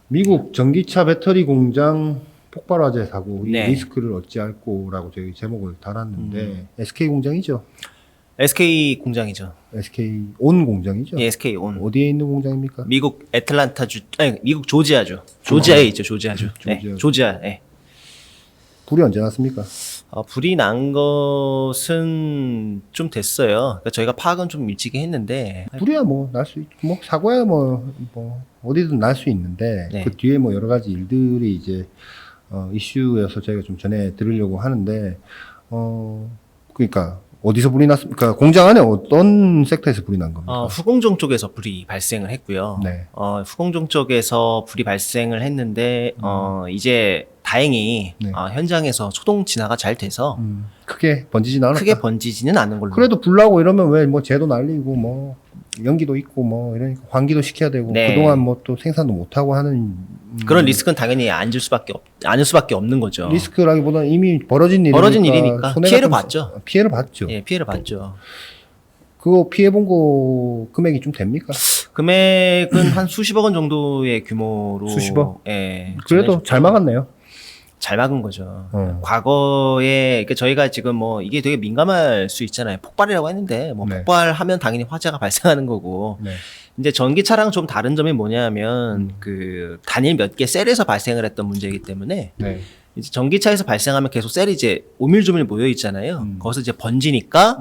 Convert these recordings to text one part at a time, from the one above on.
미국 전기차 배터리 공장 폭발 화재 사고 이 네. 리스크를 어찌할꼬라고 저희 제목을 달았는데 SK 공장이죠. SK 공장이죠. SK 온 공장이죠. 예, SK 온. 어디에 있는 공장입니까? 미국 애틀란타주, 아니 미국 조지아주. 조지아에 있죠, 조지아주. 조지아. 네, 조지아. 예. 불이 언제 났습니까? 불이 난 것은 좀 됐어요. 그러니까 저희가 파악은 좀 일찍 했는데 불이야 뭐 날 수 있고 뭐 사고야 뭐 어디든 날 수 있는데 네. 그 뒤에 뭐 여러 가지 일들이 이제 이슈여서 저희가 좀 전해 드리려고 하는데 그러니까 어디서 불이 났습니까? 공장 안에 어떤 섹터에서 불이 난 겁니까? 후공정 쪽에서 불이 발생을 했고요. 네. 후공정 쪽에서 불이 발생을 했는데 이제 다행히 네. 현장에서 초동 진화가 잘 돼서 크게 번지진 않았다. 크게 번지지는 않은 걸로. 그래도 불 나고 이러면 왜 뭐 재도 날리고 뭐 연기도 있고 뭐 이러니까 환기도 시켜야 되고 네. 그동안 뭐 또 생산도 못 하고 하는 그런 리스크는 당연히 안을 수밖에 없는 거죠. 리스크라기보다는 이미 벌어진 일이니까 피해를 봤죠. 피해를 봤죠. 예, 피해를 봤죠. 그거 피해 본 거 금액이 좀 됩니까? 금액은 한 수십억 원 정도의 규모로. 수십억? 예. 그래도 잘 막았네요. 잘 막은 거죠. 과거에 그러니까 저희가 지금 뭐 이게 되게 민감할 수 있잖아요. 폭발이라고 했는데 뭐 네. 폭발하면 당연히 화재가 발생하는 거고. 네. 이제 전기차랑 좀 다른 점이 뭐냐면 그 단일 몇 개 셀에서 발생을 했던 문제이기 때문에 네. 이제 전기차에서 발생하면 계속 셀이 이제 오밀조밀 모여 있잖아요. 거기서 이제 번지니까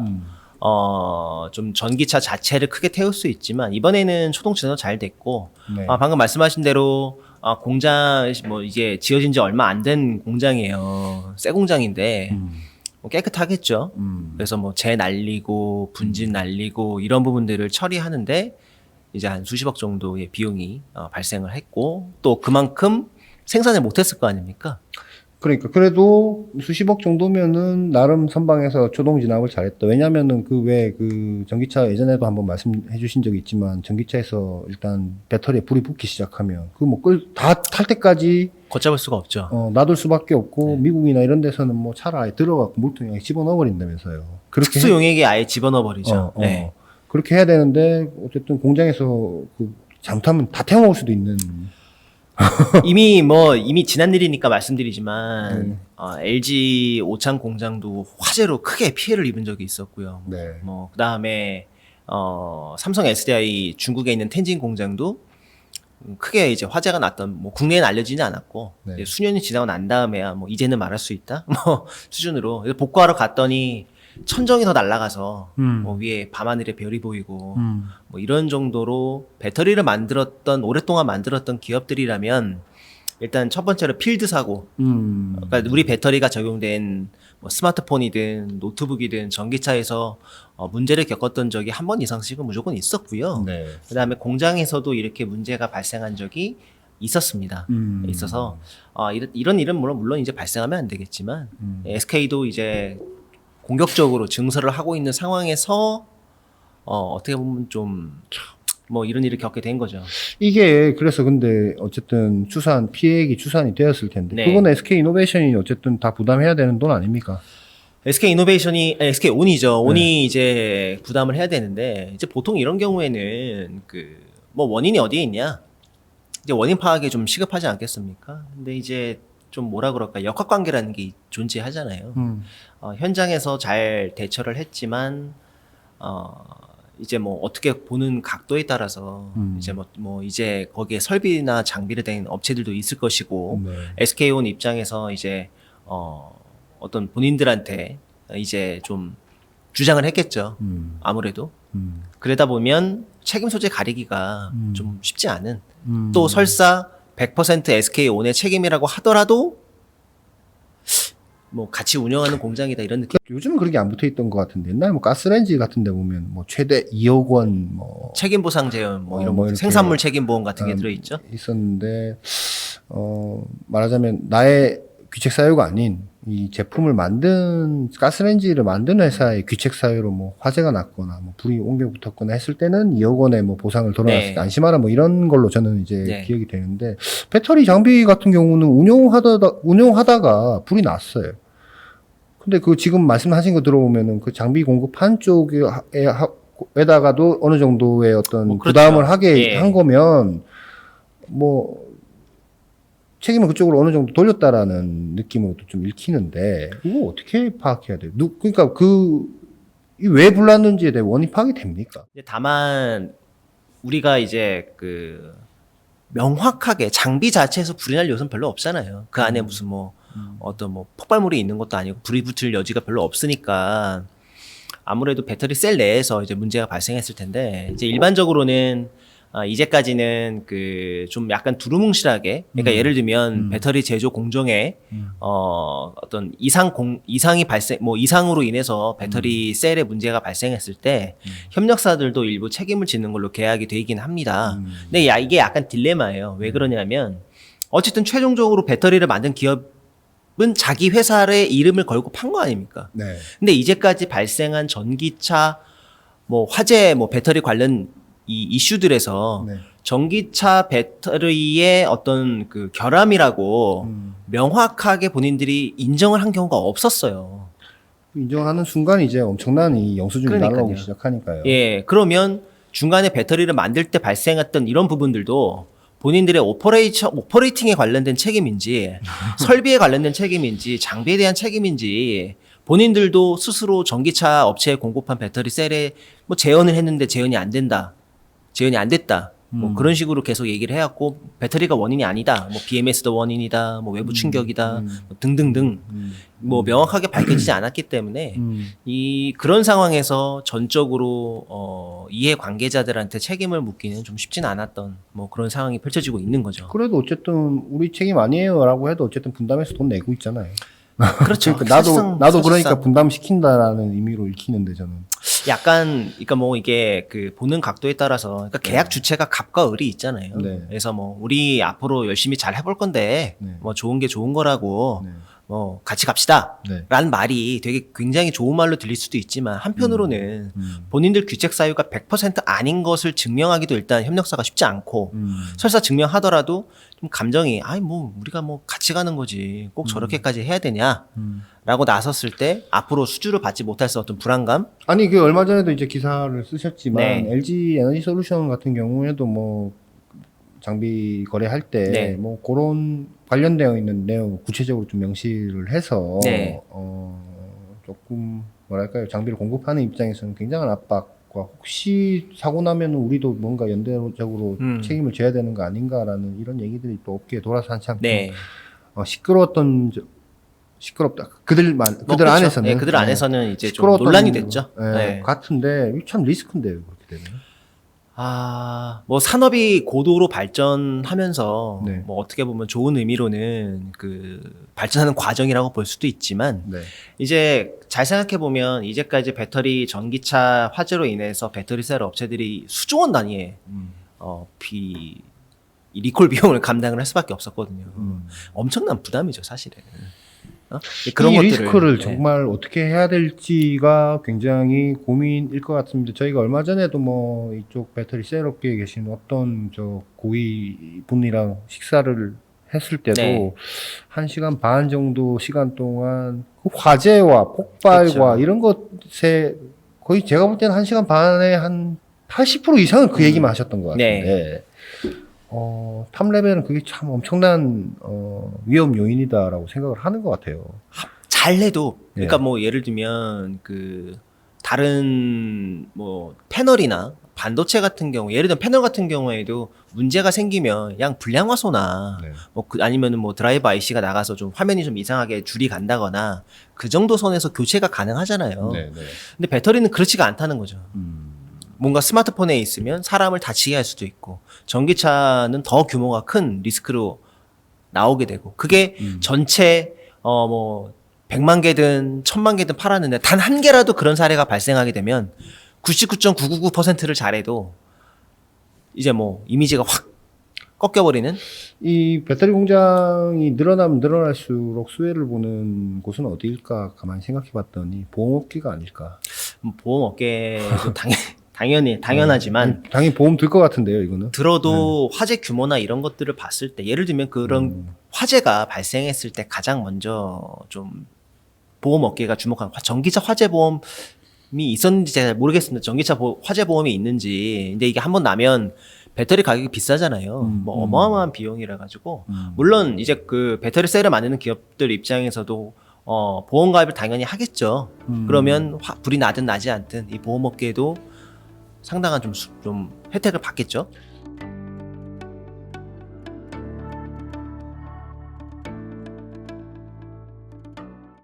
좀 전기차 자체를 크게 태울 수 있지만 이번에는 초동 진화도 잘 됐고 네. 방금 말씀하신 대로 공장 뭐 이게 지어진 지 얼마 안 된 공장이에요. 새 공장인데 뭐 깨끗하겠죠. 그래서 뭐 재 날리고 분진 날리고 이런 부분들을 처리하는데 이제 한 수십억 정도의 비용이 발생을 했고 또 그만큼 생산을 못했을 거 아닙니까? 그러니까 그래도 수십억 정도면은 나름 선방해서 초동 진압을 잘했다. 왜냐면은 그 왜 그 전기차 예전에도 한번 말씀해 주신 적이 있지만 전기차에서 일단 배터리에 불이 붙기 시작하면 그 뭐 다 탈 때까지 걷잡을 수가 없죠. 놔둘 수밖에 없고 미국이나 이런 데서는 뭐 차를 아예 들어가고 물통에 집어넣어 버린다면서요. 그렇게 특수 용액에 아예 집어넣어 버리죠. 네. 그렇게 해야 되는데 어쨌든 공장에서 그 잘못하면 다 태워먹을 수도 있는. 이미 지난 일이니까 말씀드리지만 LG 오창 공장도 화재로 크게 피해를 입은 적이 있었고요. 네. 뭐 그다음에 삼성 SDI 중국에 있는 텐진 공장도 크게 이제 화재가 났던 뭐 국내에는 알려지지 않았고 네. 이제 수년이 지나고 난 다음에야 뭐 이제는 말할 수 있다 뭐 수준으로 그래서 복구하러 갔더니 천정이 더 날아가서 뭐 위에 밤하늘에 별이 보이고 뭐 이런 정도로 배터리를 오랫동안 만들었던 기업들이라면 일단 첫 번째로 필드 사고 그러니까 우리 배터리가 적용된 뭐 스마트폰이든 노트북이든 전기차에서 문제를 겪었던 적이 한 번 이상씩은 무조건 있었고요. 네. 그다음에 공장에서도 이렇게 문제가 발생한 적이 있었습니다. 있어서 이런 일은 물론 이제 발생하면 안 되겠지만 SK도 이제 공격적으로 증설을 하고 있는 상황에서 어떻게 보면 좀 뭐 이런 일을 겪게 된 거죠. 이게 그래서 근데 어쨌든 피해액이 추산이 되었을 텐데 네. 그거는 SK 이노베이션이 어쨌든 다 부담해야 되는 돈 아닙니까? SK 온이죠. 온이 이제 부담을 해야 되는데 이제 보통 이런 경우에는 그 뭐 원인이 어디에 있냐? 이제 원인 파악이 좀 시급하지 않겠습니까? 근데 이제 좀 뭐라 그럴까 역학관계라는 게 존재하잖아요. 현장에서 잘 대처를 했지만 이제 뭐 어떻게 보는 각도에 따라서 이제 뭐 이제 거기에 설비나 장비를 댄 업체들도 있을 것이고 네. SK온 입장에서 이제 어떤 본인들한테 이제 좀 주장을 했겠죠. 아무래도 그러다 보면 책임 소재 가리기가 좀 쉽지 않은 또 설사 100% SK온의 책임이라고 하더라도 뭐 같이 운영하는 공장이다 이런 느낌. 요즘은 그렇게 안 붙어 있던 것 같은데 옛날에 뭐 가스레인지 같은 데 보면 뭐 최대 2억 원 뭐 책임 보상 제한 뭐 이런 뭐 거 이렇게 생산물 책임 보험 같은 게 들어 있죠. 있었는데 말하자면 나의 귀책 사유가 아닌 이 제품을 만든 가스레인지를 만든 회사의 귀책 사유로 뭐 화재가 났거나 뭐 불이 옮겨 붙었거나 했을 때는 2억 원의 뭐 보상을 돌아놨을 네. 때 안심하라 뭐 이런 걸로 저는 이제 네. 기억이 되는데 배터리 장비 같은 경우는 운용하다가 불이 났어요. 근데 그 지금 말씀하신 거 들어보면은 그 장비 공급한 쪽에다가도 어느 정도의 어떤 뭐 그렇죠. 부담을 하게 예. 한 거면 뭐 책임을 그쪽으로 어느 정도 돌렸다라는 느낌으로도 좀 읽히는데 이거 어떻게 파악해야 돼요? 그러니까 왜 불났는지에 대해 원인 파악이 됩니까? 이제 다만 우리가 이제 그 명확하게 장비 자체에서 불이 날 요소는 별로 없잖아요. 그 안에 무슨 뭐 어떤 뭐 폭발물이 있는 것도 아니고 불이 붙을 여지가 별로 없으니까 아무래도 배터리 셀 내에서 이제 문제가 발생했을 텐데 이제 일반적으로는 이제까지는 그 좀 약간 두루뭉실하게 그러니까 예를 들면 배터리 제조 공정에 어떤 이상이 발생 뭐 이상으로 인해서 배터리 셀에 문제가 발생했을 때 협력사들도 일부 책임을 지는 걸로 계약이 되긴 합니다. 근데 이게 약간 딜레마예요. 왜 그러냐면 어쨌든 최종적으로 배터리를 만든 기업은 자기 회사의 이름을 걸고 판 거 아닙니까? 네. 근데 이제까지 발생한 전기차 뭐 화재 뭐 배터리 관련 이 이슈들에서 네. 전기차 배터리의 어떤 그 결함이라고 명확하게 본인들이 인정을 한 경우가 없었어요. 인정하는 순간 이제 엄청난 이 영수증이 그러니까요. 날아오기 시작하니까요. 예, 그러면 중간에 배터리를 만들 때 발생했던 이런 부분들도 본인들의 오퍼레이팅에 관련된 책임인지 설비에 관련된 책임인지 장비에 대한 책임인지 본인들도 스스로 전기차 업체에 공급한 배터리 셀에 뭐 재현을 했는데 재현이 안 된다. 재현이 안 됐다. 뭐 그런 식으로 계속 얘기를 해왔고 배터리가 원인이 아니다. 뭐 BMS도 원인이다. 뭐 외부 충격이다. 뭐 등등등 뭐 명확하게 밝혀지지 않았기 때문에 이 그런 상황에서 전적으로 이해 관계자들한테 책임을 묻기는 좀 쉽진 않았던 뭐 그런 상황이 펼쳐지고 있는 거죠. 그래도 어쨌든 우리 책임 아니에요라고 해도 어쨌든 분담해서 돈 내고 있잖아요. 그렇죠. 그러니까 나도 그러니까 사실상 분담시킨다라는 의미로 읽히는데 저는. 약간 그러니까 뭐 이게 그 보는 각도에 따라서 그러니까 계약 주체가 갑과 을이 있잖아요. 네. 그래서 뭐 우리 앞으로 열심히 잘 해볼 건데 네. 뭐 좋은 게 좋은 거라고 네. 뭐 같이 갑시다. 네. 라는 말이 되게 굉장히 좋은 말로 들릴 수도 있지만 한편으로는 본인들 귀책 사유가 100% 아닌 것을 증명하기도 일단 협력사가 쉽지 않고 설사 증명하더라도 좀 감정이 아이 뭐 우리가 뭐 같이 가는 거지 꼭 저렇게까지 해야 되냐 라고 나섰을 때 앞으로 수주를 받지 못할 수 어떤 불안감 아니 그 얼마 전에도 이제 기사를 쓰셨지만 네. LG 에너지 솔루션 같은 경우에도 뭐 장비 거래할 때 네. 뭐 그런 관련되어 있는 내용 구체적으로 좀 명시를 해서 네. 조금 뭐랄까요 장비를 공급하는 입장에서는 굉장한 압박과 혹시 사고 나면 우리도 뭔가 연대적으로 책임을 져야 되는 거 아닌가라는 이런 얘기들이 또 업계에 돌아서 한참 네. 좀, 시끄럽다 그들 그렇죠. 안에서는 네, 그들 안에서는 이제 좀 시끄러웠던 논란이 됐죠. 네, 네. 같은데 이거 참 리스크인데요 그렇게 되면. 뭐 산업이 고도로 발전하면서 네. 뭐 어떻게 보면 좋은 의미로는 그 발전하는 과정이라고 볼 수도 있지만 네. 이제 잘 생각해 보면 이제까지 배터리 전기차 화재로 인해서 배터리 셀 업체들이 수조 원 단위의 이 리콜 비용을 감당을 할 수밖에 없었거든요. 엄청난 부담이죠, 사실은. 이 리스크를 네. 정말 어떻게 해야 될지가 굉장히 고민일 것 같습니다. 저희가 얼마 전에도 뭐 이쪽 배터리 셀 업계에 계신 어떤 저 고위 분이랑 식사를 했을 때도 네. 1시간 반 정도 시간 동안 그 화재와 폭발과 그렇죠. 이런 것에 거의 제가 볼 때는 1시간 반에 한 80% 이상은 그 얘기만 하셨던 것 같은데 탑 레벨은 그게 참 엄청난 위험 요인이다라고 생각을 하는 것 같아요. 잘 해도 그러니까 네. 뭐 예를 들면 그 다른 뭐 패널이나 반도체 같은 경우 예를 들면 패널 같은 경우에도 문제가 생기면 그냥 불량화소나 네. 뭐 아니면은 뭐 드라이버 IC가 나가서 좀 화면이 좀 이상하게 줄이 간다거나 그 정도 선에서 교체가 가능하잖아요. 네, 네. 근데 배터리는 그렇지가 않다는 거죠. 뭔가 스마트폰에 있으면 사람을 다치게 할 수도 있고 전기차는 더 규모가 큰 리스크로 나오게 되고 그게 전체 뭐 100만 개든 1000만 개든 팔았는데 단 한 개라도 그런 사례가 발생하게 되면 99.999%를 잘해도 이제 뭐 이미지가 확 꺾여버리는 이 배터리 공장이 늘어나면 늘어날수록 수혜를 보는 곳은 어디일까 가만히 생각해 봤더니 보험업계가 아닐까. 보험업계도 당연하지만 당연히 보험 들 것 같은데요, 이거는. 들어도 화재 규모나 이런 것들을 봤을 때 예를 들면 그런 화재가 발생했을 때 가장 먼저 좀 보험업계가 주목한 전기차 화재 보험이 있었는지 잘 모르겠습니다. 전기차 화재 보험이 있는지. 근데 이게 한번 나면 배터리 가격이 비싸잖아요. 뭐 어마어마한 비용이라 가지고 물론 이제 그 배터리 셀을 만드는 기업들 입장에서도 보험 가입을 당연히 하겠죠. 그러면 불이 나든 나지 않든 이 보험업계도 상당한 좀 혜택을 받겠죠.